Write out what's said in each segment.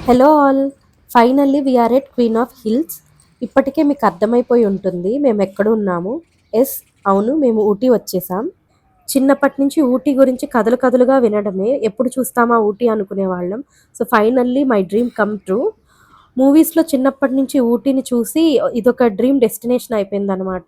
Hello all, finally we are at queen of hills. ఇప్పటికే మీకు అర్థమైపోయి ఉంటుంది మేము ఎక్కడ ఉన్నాము. ఎస్, అవును, మేము ఊటీ వచ్చేసాం. చిన్నప్పటి నుంచి ఊటీ గురించి కథలు కథలుగా వినడమే, ఎప్పుడు చూస్తామా ఊటీ అనుకునే వాళ్ళం. So finally my dream come true. మూవీస్లో చిన్నప్పటి నుంచి ఊటీని చూసి ఇదొక డ్రీమ్ డెస్టినేషన్ అయిపోయిందనమాట.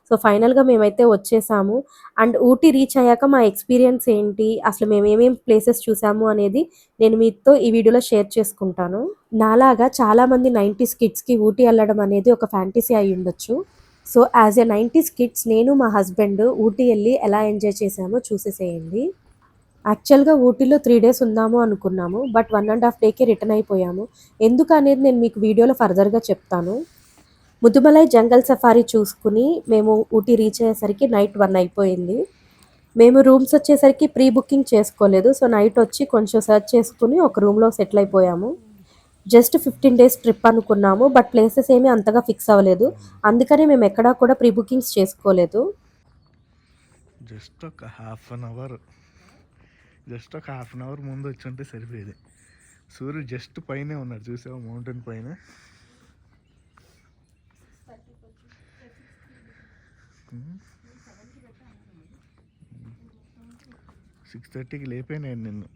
సో ఫైనల్గా మేమైతే వచ్చేసాము. అండ్ ఊటీ రీచ్ అయ్యాక మా ఎక్స్పీరియన్స్ ఏంటి, అసలు మేము ఏమేమి ప్లేసెస్ చూసాము అనేది నేను మీతో ఈ వీడియోలో షేర్ చేసుకుంటాను. నాలాగా చాలామంది 90s కిడ్స్కి ఊటీ వెళ్ళడం అనేది ఒక ఫ్యాంటసీ అయి ఉండొచ్చు. So as a 90s kids నేను మా హస్బెండ్ ఊటీ వెళ్ళి ఎలా ఎంజాయ్ చేసామో చూసేసేయండి. యాక్చువల్గా ఊటీలో 3 days ఉందాము అనుకున్నాము, బట్ 1.5 డేకే రిటర్న్ అయిపోయాము. ఎందుకు అనేది నేను మీకు వీడియోలో ఫర్దర్గా చెప్తాను. ముదుమలై జంగల్ సఫారీ చూసుకుని మేము ఊటీ రీచ్ అయ్యేసరికి నైట్ 1 అయిపోయింది. మేము రూమ్స్ వచ్చేసరికి ప్రీ బుకింగ్ చేసుకోలేదు. సో నైట్ వచ్చి కొంచెం సెర్చ్ చేసుకుని ఒక రూమ్లో సెటిల్ అయిపోయాము. జస్ట్ 15 days ట్రిప్ అనుకున్నాము, బట్ ప్లేసెస్ ఏమీ అంతగా ఫిక్స్ అవ్వలేదు. అందుకని మేము ఎక్కడా కూడా ప్రీ బుకింగ్స్ చేసుకోలేదు. జస్ట్ ఒక హాఫ్ అన్ అవర్ ముందు వచ్చి ఉంటే సరిపోయేది. సూర్యుడు జస్ట్ పైనే ఉన్నాడు, చూసావా మౌంటైన్ పైన. సిక్స్ 6:30కి లేపాను నిన్ను.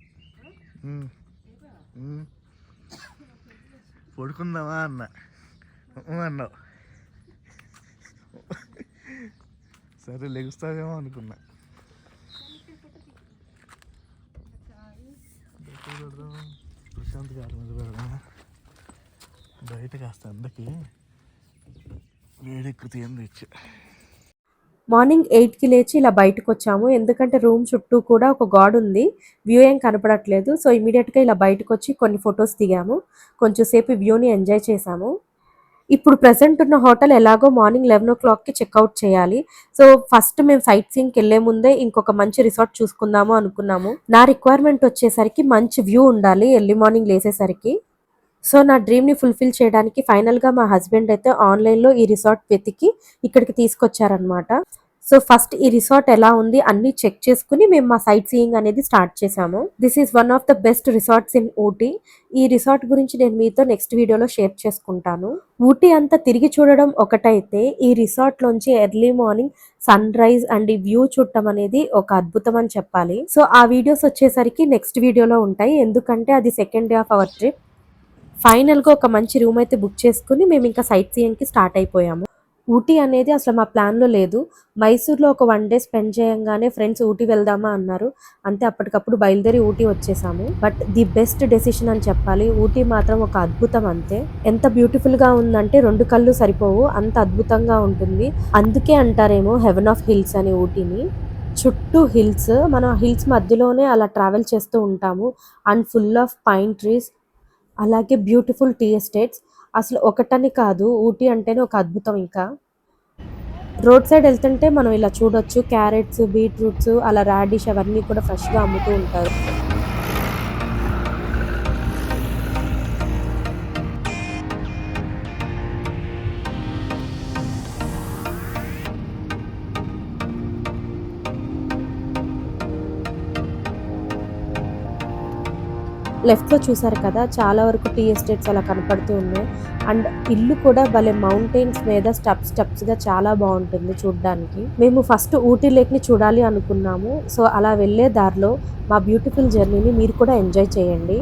పడుకుందామా అన్నావు. సరే లెగుస్తావేమో అనుకున్నా. ప్రశాంత్ గారి మీద పెడదాం. బయట కాస్త అందరికి వేడెక్కుతూ ఏం తెచ్చు. మార్నింగ్ 8కి లేచి ఇలా బయటకు వచ్చాము, ఎందుకంటే రూమ్ చుట్టూ కూడా ఒక గాడ్ ఉంది, వ్యూ ఏం కనపడట్లేదు. సో ఇమీడియట్గా ఇలా బయటకు వచ్చి కొన్ని ఫొటోస్ దిగాము, కొంచెం సేపు వ్యూని ఎంజాయ్ చేసాము. ఇప్పుడు ప్రెసెంట్ ఉన్న హోటల్ ఎలాగో మార్నింగ్ 11 o'clockకి చెక్అవుట్ చేయాలి. సో ఫస్ట్ మేము సైట్ సీయింగ్కి వెళ్ళే ముందే ఇంకొక మంచి రిసార్ట్ చూసుకుందాము అనుకున్నాము. నా రిక్వైర్మెంట్ వచ్చేసరికి మంచి వ్యూ ఉండాలి ఎర్లీ మార్నింగ్ లేసేసరికి. సో నా డ్రీమ్ని ఫుల్ఫిల్ చేయడానికి ఫైనల్గా మా హస్బెండ్ అయితే ఆన్లైన్లో ఈ రిసార్ట్ వెతికి ఇక్కడికి తీసుకొచ్చారనమాట. సో ఫస్ట్ ఈ రిసార్ట్ ఎలా ఉంది అన్ని చెక్ చేసుకుని మేము మా సైట్ సీయింగ్ అనేది స్టార్ట్ చేసాము. This is one of the best resorts in Ooty. ఈ రిసార్ట్ గురించి నేను మీతో నెక్స్ట్ వీడియోలో షేర్ చేసుకుంటాను. ఊటీ అంతా తిరిగి చూడడం ఒకటైతే ఈ రిసార్ట్ లోంచి early morning sunrise and ఈ వ్యూ చూడటం అనేది ఒక అద్భుతం అని చెప్పాలి. సో ఆ వీడియోస్ వచ్చేసరికి నెక్స్ట్ వీడియోలో ఉంటాయి, ఎందుకంటే అది second day of our trip. ఫైనల్గా ఒక మంచి రూమ్ అయితే బుక్ చేసుకుని మేము ఇంకా సైట్ సీయింగ్కి స్టార్ట్ అయిపోయాము. ఊటీ అనేది అసలు మా ప్లాన్లో లేదు. మైసూర్లో ఒక 1 day స్పెండ్ చేయంగానే ఫ్రెండ్స్ ఊటీ వెళ్దామా అన్నారు, అంతే అప్పటికప్పుడు బయలుదేరి ఊటీ వచ్చేసాము. బట్ ది బెస్ట్ డెసిషన్ అని చెప్పాలి. ఊటీ మాత్రం ఒక అద్భుతం అంతే. ఎంత బ్యూటిఫుల్గా ఉందంటే 2 కళ్ళు సరిపోవు, అంత అద్భుతంగా ఉంటుంది. అందుకే అంటారేమో హెవెన్ ఆఫ్ హిల్స్ అని ఊటీని. చుట్టూ హిల్స్, మనం హిల్స్ మధ్యలోనే అలా ట్రావెల్ చేస్తూ ఉంటాము. And full of pine trees, అలాగే బ్యూటిఫుల్ టీ ఎస్టేట్స్. అసలు ఒకటని కాదు, ఊటీ అంటేనే ఒక అద్భుతం. ఇంకా రోడ్ సైడ్ వెళ్తుంటే మనం ఇలా చూడొచ్చు, క్యారెట్స్, బీట్రూట్స్, అలా రాడిష్ అవన్నీ కూడా ఫ్రెష్గా అమ్ముతూ ఉంటారు. లెఫ్ట్లో చూసారు కదా, చాలా వరకు టీ ఎస్టేట్స్ అలా కనపడుతూ ఉన్నాయి. అండ్ ఇల్లు కూడా భలే మౌంటైన్స్ మీద స్టెప్స్గా చాలా బాగుంటుంది చూడడానికి. మేము ఫస్ట్ ఊటీ లేక్ని చూడాలి అనుకున్నాము. సో అలా వెళ్ళే దారిలో మా బ్యూటిఫుల్ జర్నీని మీరు కూడా ఎంజాయ్ చేయండి.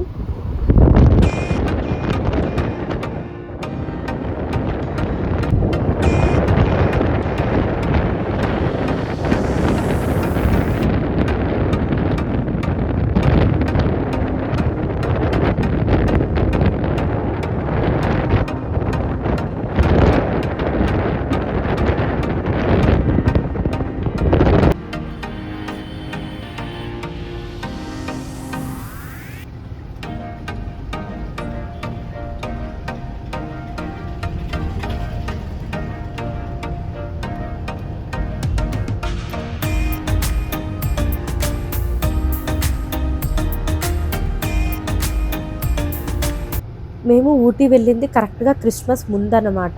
మేము ఊటీ వెళ్ళింది కరెక్ట్‌గా క్రిస్మస్ ముందనమాట.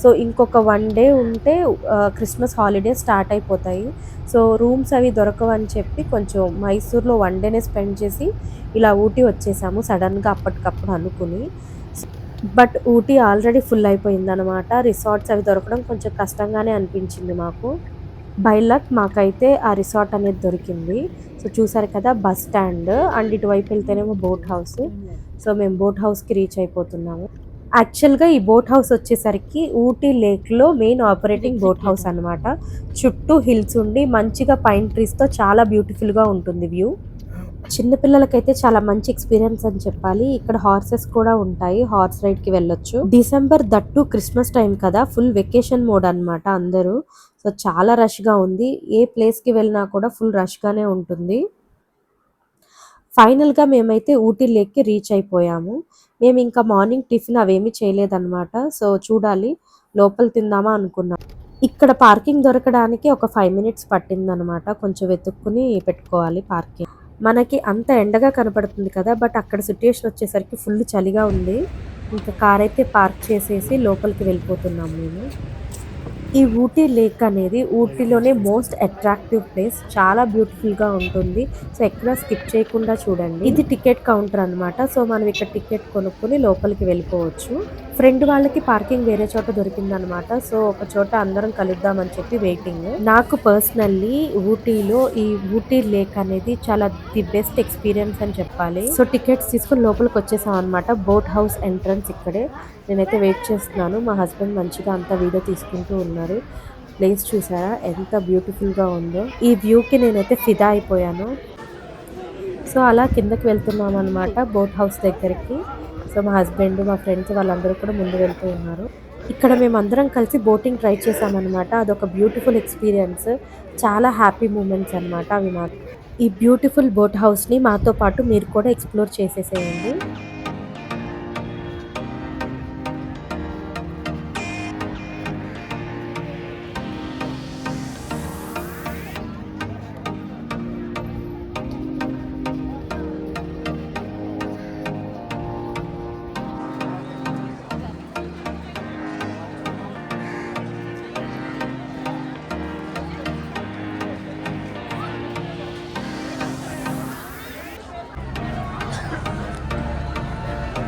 సో, ఇంకొక 1 డే ఉంటే క్రిస్మస్ హాలిడేస్ స్టార్ట్ అయిపోతాయి. సో, రూమ్స్ అవి దొరకవని చెప్పి కొంచెం మైసూర్‌లో 1 డేనే స్పెండ్ చేసి ఇలా ఊటీ వచ్చేసాము సడెన్‌గా అప్పటికప్పుడు అనుకుని. బట్ ఊటీ ఆల్రెడీ ఫుల్ అయిపోయిందనమాట. రిసార్ట్స్ అవి దొరకడం కొంచెం కష్టంగానే అనిపించింది మాకు. బై లక్ మాకైతే ఆ రిసార్ట్ అనేది దొరికింది. సో, చూసారు కదా బస్ స్టాండ్ అండ్ ఇటువైపు వెళ్తేనేమో బోట్ హౌస్. సో, మేము బోట్ హౌస్‌కి రీచ్ అయిపోతున్నాము. యాక్చువల్‌గా ఈ బోట్ హౌస్ వచ్చేసరికి ఊటీ లేక్‌లో మెయిన్ ఆపరేటింగ్ బోట్ హౌస్ అనమాట. చుట్టూ హిల్స్ ఉండి మంచిగా పైన్ ట్రీస్‌తో చాలా బ్యూటిఫుల్‌గా ఉంటుంది వ్యూ. చిన్న పిల్లలకైతే చాలా మంచి ఎక్స్‌పీరియన్స్ అని చెప్పాలి. ఇక్కడ హార్సెస్ కూడా ఉంటాయి. హార్స్ రైడ్‌కి వెళ్ళొచ్చు. డిసెంబర్ దట్టు క్రిస్మస్ టైమ్ కదా! ఫుల్ వెకేషన్ మోడ్ అన్నమాట అందరూ. సో, చాలా రష్‌గా ఉంది. ఏ ప్లేస్‌కి వెళ్ళినా కూడా ఫుల్ రష్‌గానే ఉంటుంది. ఫైనల్‌గా మేమైతే ఊటీ లేక్‌కి రీచ్ అయిపోయాము. మేమింకా మార్నింగ్ టిఫిన్ అవేమీ చేయలేదన్నమాట. సో, చూడాలి లోపల తిందామా అనుకున్నాం. ఇక్కడ పార్కింగ్ దొరకడానికి ఒక 5 మినిట్స్ పట్టిందనమాట. కొంచెం వెతుక్కుని పెట్టుకోవాలి పార్కింగ్. మనకి అంత ఎండగా కనపడుతుంది కదా! బట్ అక్కడ సిట్యుయేషన్ వచ్చేసరికి ఫుల్ చలిగా ఉంది. ఇంకా కారైతే పార్క్ చేసేసి లోపలికి వెళ్ళిపోతున్నాం మేము. ఈ ఊటీ లేక్ అనేది ఊటీలోనే మోస్ట్ అట్రాక్టివ్ ప్లేస్. చాలా బ్యూటిఫుల్‌గా ఉంటుంది. సో, ఎక్కడ స్కిప్ చేయకుండా చూడండి. ఇది టికెట్ కౌంటర్ అనమాట. సో, మనం ఇక్కడ టికెట్ కొనుక్కొని లోపలికి వెళ్ళిపోవచ్చు. ఫ్రెండ్ వాళ్ళకి పార్కింగ్ వేరే చోట దొరికిందనమాట. సో, ఒక చోట అందరం కలుద్దామని చెప్పి వెయిటింగ్. నాకు పర్సనల్లీ ఊటీలో ఈ ఊటీ లేక్ అనేది చాలా ది బెస్ట్ ఎక్స్‌పీరియన్స్ అని చెప్పాలి. సో, టికెట్స్ తీసుకొని లోపలికి వచ్చేసాం అనమాట. బోట్ హౌస్ ఎంట్రన్స్ ఇక్కడే. నేనైతే వెయిట్ చేస్తున్నాను. మా హస్బెండ్ మంచిగా అంతా వీడియో తీసుకుంటూ ఉన్నారు. ప్లేస్ చూసారా ఎంత బ్యూటిఫుల్‌గా ఉందో. ఈ వ్యూకి నేనైతే ఫిదా అయిపోయాను. సో, అలా కిందకి వెళ్తున్నామనమాట బోట్ హౌస్ దగ్గరికి. సో, మా హస్బెండ్, మా ఫ్రెండ్స్ వాళ్ళందరూ కూడా ముందు వెళ్తూ ఉన్నారు. ఇక్కడ మేమందరం కలిసి బోటింగ్ ట్రై చేశామనమాట. అదొక బ్యూటిఫుల్ ఎక్స్‌పీరియన్స్. చాలా హ్యాపీ మూమెంట్స్ అనమాట అవి మాకు. ఈ బ్యూటిఫుల్ బోట్ హౌస్‌ని మాతో పాటు మీరు కూడా ఎక్స్‌ప్లోర్ చేసేసేయండి.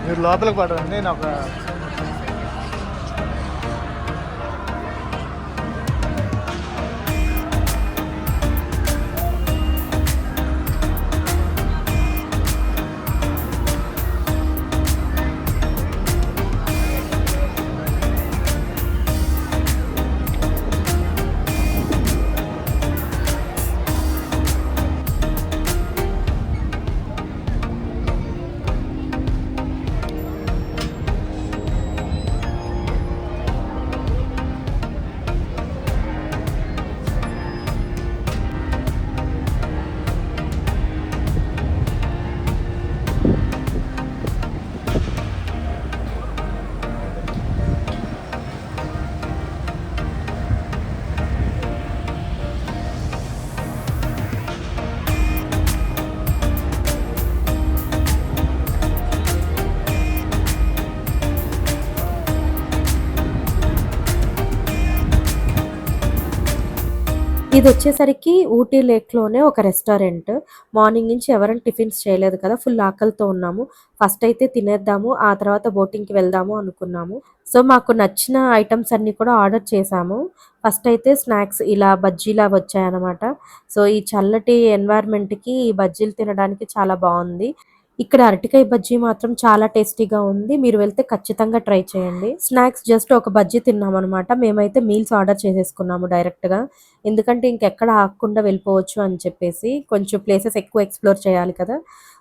మీరు లోపలికి పడండి, నేను ఒక ఇదొచ్చేసరికి ఊటీ లేక్‌లోనే ఒక రెస్టారెంట్. మార్నింగ్ నుంచి ఎవరం టిఫిన్స్ చేయలేదు కదా! ఫుల్ ఆకలితో ఉన్నాము. ఫస్ట్ అయితే తినేద్దాము. ఆ తర్వాత బోటింగ్‌కి వెళ్దాము అనుకున్నాము. సో, మాకు నచ్చిన ఐటెమ్స్ అన్నీ కూడా ఆర్డర్ చేశాము. ఫస్ట్ అయితే స్నాక్స్ ఇలా బజ్జీలవి వచ్చాయన్నమాట. సో, ఈ చల్లటి ఎన్వైర్న్‌మెంట్‌కి ఈ బజ్జీలు తినడానికి చాలా బావుంది. ఇక్కడ అరటికాయ బజ్జీ మాత్రం చాలా టేస్టీగా ఉంది. మీరు వెళ్తే ఖచ్చితంగా ట్రై చేయండి. స్నాక్స్ జస్ట్ ఒక బజ్జీ తిన్నామనమాట. మేమైతే మీల్స్ ఆర్డర్ చేసేసుకున్నాము డైరెక్ట్‌గా. ఎందుకంటే ఇంకెక్కడ ఆగకుండా వెళ్ళిపోవచ్చు అని చెప్పేసి. కొంచెం ప్లేసెస్ ఎక్కువ ఎక్స్‌ప్లోర్ చేయాలి కదా!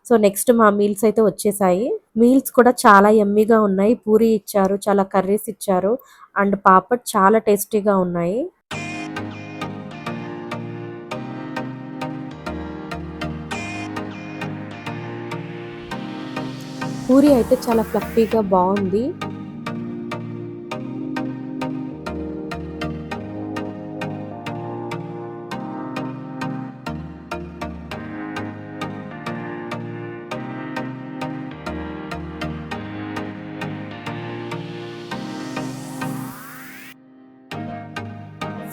సో, నెక్స్ట్ మా మీల్స్ అయితే వచ్చేసాయి. మీల్స్ కూడా చాలా యమ్మీగా ఉన్నాయి. పూరి ఇచ్చారు, చాలా కర్రీస్ ఇచ్చారు అండ్ పాపడ్ చాలా టేస్టీగా ఉన్నాయి. పూరి అయితే చాలా ఫ్లఫీగా బావుంది.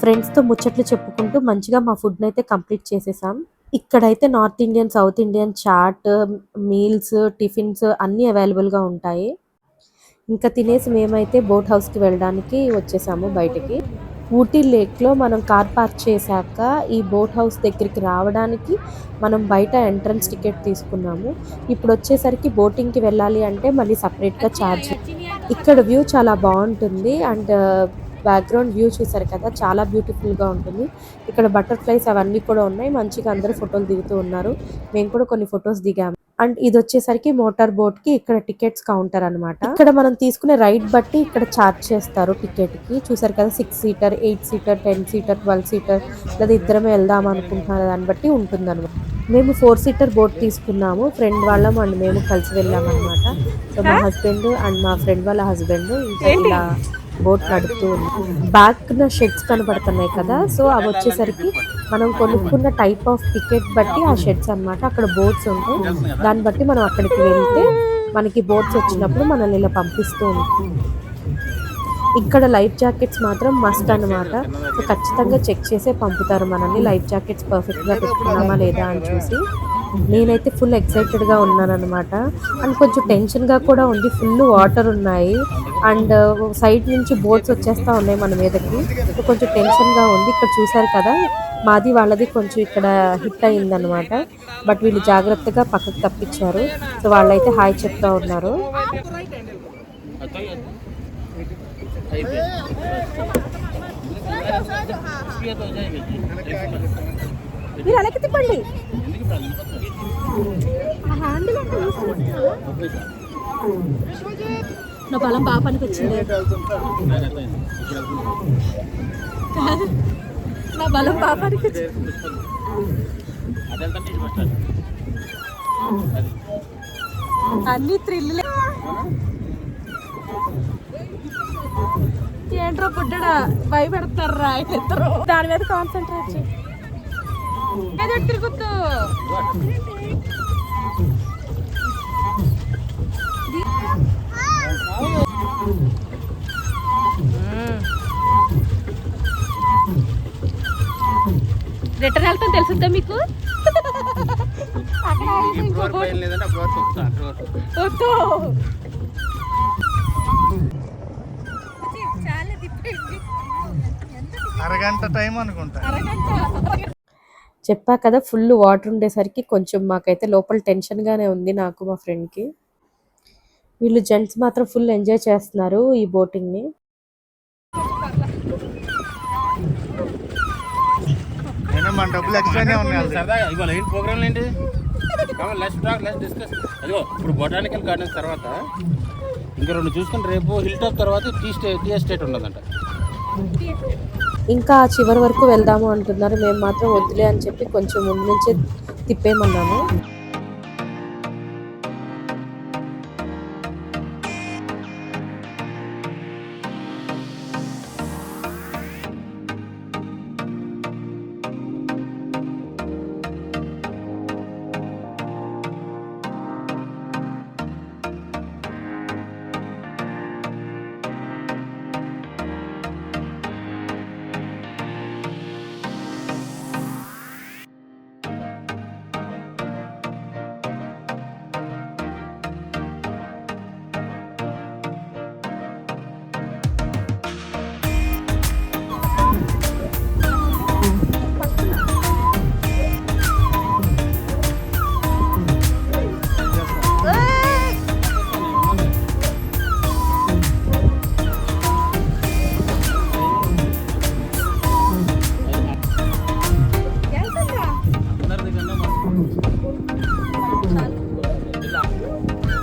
ఫ్రెండ్స్తో ముచ్చట్లు చెప్పుకుంటూ మంచిగా మా ఫుడ్ని అయితే కంప్లీట్ చేసేసాం. ఇక్కడైతే north Indian, south Indian chaat, meals, tiffins అన్నీ అవైలబుల్గా ఉంటాయి. ఇంకా తినేసి మేమైతే బోట్ హౌస్కి వెళ్ళడానికి వచ్చేసాము బయటికి. ఊటీ లేక్లో మనం కార్ పార్క్ చేశాక ఈ బోట్ హౌస్ దగ్గరికి రావడానికి మనం బయట ఎంట్రన్స్ టికెట్ తీసుకున్నాము. ఇప్పుడు వచ్చేసరికి బోటింగ్కి వెళ్ళాలి అంటే మళ్ళీ సపరేట్గా ఛార్జ్. ఇక్కడ వ్యూ చాలా బాగుంటుంది అండ్ బ్యాక్గ్రౌండ్ వ్యూ చూసారు కదా, చాలా బ్యూటిఫుల్గా ఉంటుంది. ఇక్కడ బటర్ఫ్లైస్ అవన్నీ కూడా ఉన్నాయి. మంచిగా అందరూ ఫోటోలు దిగుతూ ఉన్నారు. మేము కూడా కొన్ని ఫొటోస్ దిగాము. అండ్ ఇది వచ్చేసరికి మోటార్ బోట్ కి ఇక్కడ టికెట్స్ కౌంటర్ అన్నమాట. ఇక్కడ మనం తీసుకునే రైడ్ బట్టి ఇక్కడ ఛార్జ్ చేస్తారు టికెట్ కి. చూసారు కదా, 6 సీటర్, 8 సీటర్, 10 సీటర్, 12 సీటర్, లేదా ఇద్దరమే వెళ్దాం అనుకుంటున్నారు దాన్ని బట్టి ఉంటుంది అనమాట. మేము 4 సీటర్ బోట్ తీసుకున్నాము. ఫ్రెండ్ వాళ్ళం అండ్ మేము కలిసి వెళ్ళాం అనమాట. సో మా హస్బెండ్ అండ్ మా ఫ్రెండ్ వాళ్ళ హస్బెండ్ ఇంకా ఇలా బోట్ నడుపుతూ ఉంది. బ్యాక్ షెడ్స్ కనబడుతున్నాయి కదా, సో అవి వచ్చేసరికి మనం కొనుక్కున్న టైప్ ఆఫ్ టికెట్ బట్టి ఆ షెడ్స్ అన్నమాట. అక్కడ బోట్స్ ఉంటాయి, దాన్ని బట్టి మనం అక్కడికి వెళ్తే మనకి బోట్స్ వచ్చినప్పుడు మనల్ని ఇలా పంపిస్తూ ఉంటాం. ఇక్కడ లైఫ్ జాకెట్స్ మాత్రం మస్ట్ అన్నమాట. సో ఖచ్చితంగా చెక్ చేసే పంపుతారు మనల్ని, లైఫ్ జాకెట్స్ పర్ఫెక్ట్గా పెట్టుకున్నామా లేదా అని చూసి. నేనైతే ఫుల్ ఎక్సైటెడ్గా ఉన్నాను అనమాట. అండ్ కొంచెం టెన్షన్గా కూడా ఉంది. ఫుల్ వాటర్ ఉన్నాయి అండ్ సైడ్ నుంచి బోట్స్ వచ్చేస్తూ ఉన్నాయి మన మీదకి. కొంచెం టెన్షన్గా ఉంది. ఇక్కడ చూసారు కదా, మాది వాళ్ళది కొంచెం ఇక్కడ హిట్ అయిందనమాట. బట్ వీళ్ళు జాగ్రత్తగా పక్కకు తప్పించారు. సో వాళ్ళైతే హాయ్ చెప్తా ఉన్నారు. మీరు అలాగే తిప్పండి. నా బలం పాపానికి వచ్చింది. నా బలం పాపానికి వచ్చింది. అన్ని థ్రిల్. ఏంట్రో పుట్టడా భయపెడతారా ఇద్దరు. దాని మీద కాన్సన్ట్రేట్ చేయి. తిరుగుతూ రిటర్న్ వెళ్తాం తెలుసుద్దా మీకు. అరగంట టైం అనుకుంటా. చెప్పా కదా, ఫుల్ వాటర్ ఉండేసరికి కొంచెం మాకైతే లోపల టెన్షన్గానే ఉంది, నాకు మా ఫ్రెండ్కి. వీళ్ళు జెంట్స్ మాత్రం ఫుల్ ఎంజాయ్ చేస్తున్నారు ఈ బోటింగ్ని. మన డబ్బులు ఎక్స్ట్రానే ఉన్నాయి. సరదాగా ఇవాళ ఏంటి ప్రోగ్రామ్ ఏంటి? డిస్కస్. అదిగో ఇప్పుడు బొటానికల్ గార్డెన్స్ తర్వాత ఇంకా 2 చూసుకుని రేపు హిల్ టాప్ తర్వాత టీ ఎస్టేట్ ఉన్నదంట. ఇంకా చివరి వరకు వెళ్దాము అంటున్నారు. మేము మాత్రం వద్దులే అని చెప్పి కొంచెం ముందు నుంచే తిప్పేమన్నాము.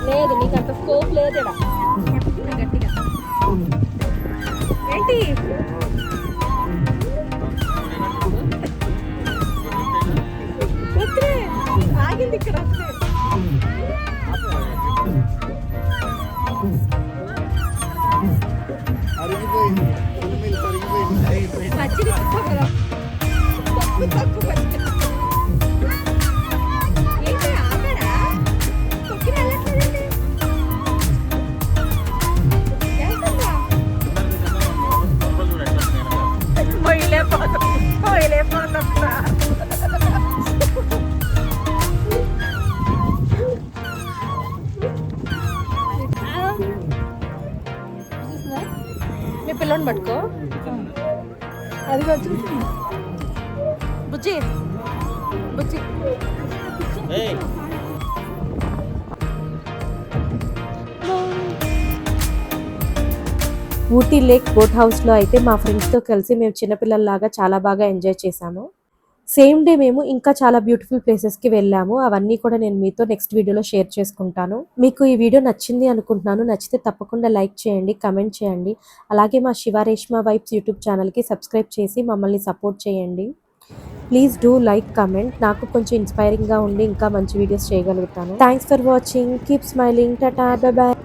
లేదు, నీకు అంత స్కోప్ లేదు. గట్టిగా ఏంటి ఆగింది ఇక్కడ. పిల్లని పట్టుకో. అది బుజ్జి బుజ్జి. ఏయ్, ఊటీ లేక్ బోట్ హౌస్లో అయితే మా ఫ్రెండ్స్తో కలిసి మేము చిన్నపిల్లల్లాగా చాలా బాగా ఎంజాయ్ చేశాము. సేమ్ డే మేము ఇంకా చాలా బ్యూటిఫుల్ ప్లేసెస్కి వెళ్ళాము. అవన్నీ కూడా నేను మీతో నెక్స్ట్ వీడియోలో షేర్ చేసుకుంటాను. మీకు ఈ వీడియో నచ్చింది అనుకుంటున్నాను. నచ్చితే తప్పకుండా లైక్ చేయండి, కమెంట్ చేయండి. అలాగే మా శివ రేష్మా వైబ్స్ యూట్యూబ్ ఛానల్కి సబ్స్క్రైబ్ చేసి మమ్మల్ని సపోర్ట్ చేయండి. Please do like, comment. నాకు కొంచెం ఇన్స్పైరింగ్గా ఉండి ఇంకా మంచి వీడియోస్ చేయగలుగుతాను. Thanks for watching. Keep smiling. Tata, bye bye.